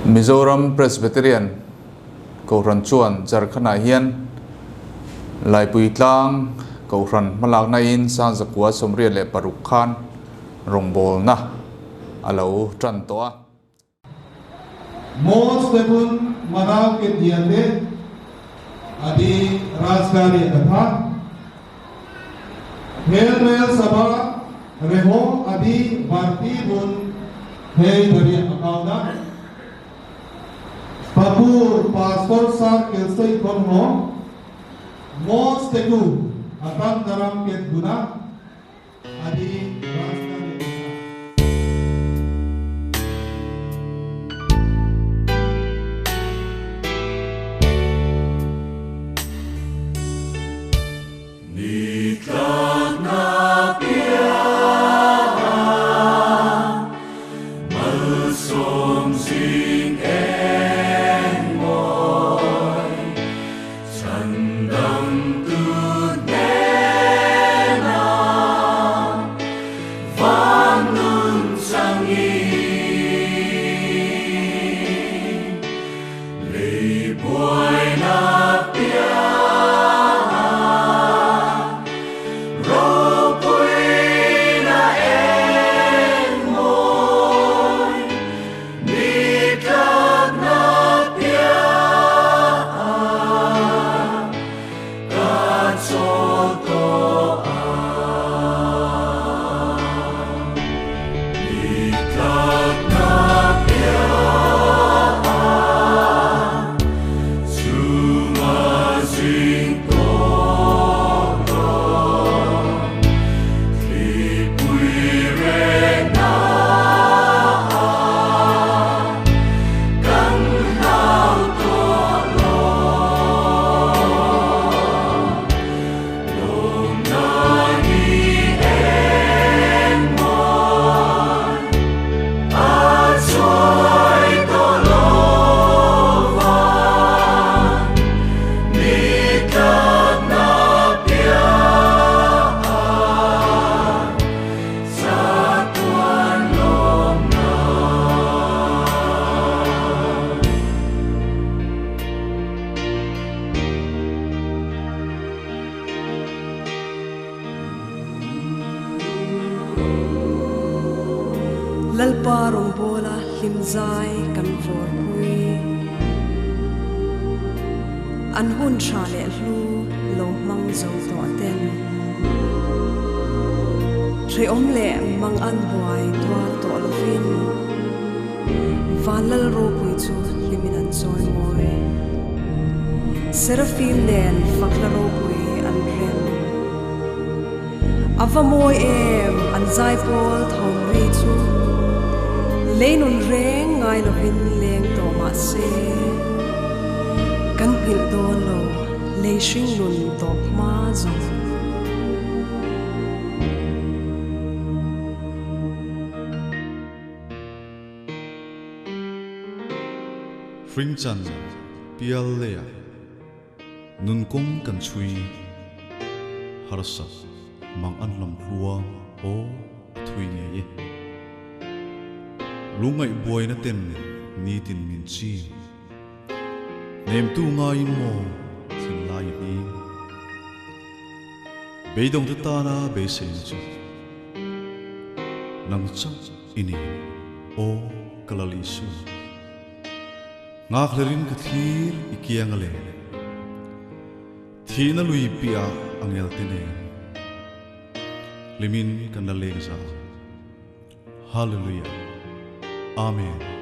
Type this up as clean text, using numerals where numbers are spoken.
Mizoram Presbyterian Kohhran chuan Jharkhand hian lai pui tlang Kohhran malak na in san zakwa somria le paruk khan rongbol na alo tran to a most debun manaw ke diande adi rajgari katha Helmel sabha reho adi barti bun hey dari akauda Papur pastor sar kelsai konho most debu atam daram ke guna adi rajgari Lalparong bola hlimzai kan vor hui an hun tha le hlu lo mang zo to ten thei om le mang an huai twal to lovin valal ro pui chu liminan zoi moi seraphim len fakla ro pui an rem avamoi em an zai pol thong ri chu Lenun reng ngai lo hin leng to ma se kan phil do lo le shing nun top ma zo Fring chan pial le nun kong kan chui harsa mang an lam luang o thui nge ye lungai boy na ten ni tin min chi nem tu ngai mo sin lai ni be dong ta tana be sen chi nang chang ini o kalali su ngak lerin ka thir ikiang le thi na lui pia angel tene limin kan la le sa hallelujah Amen.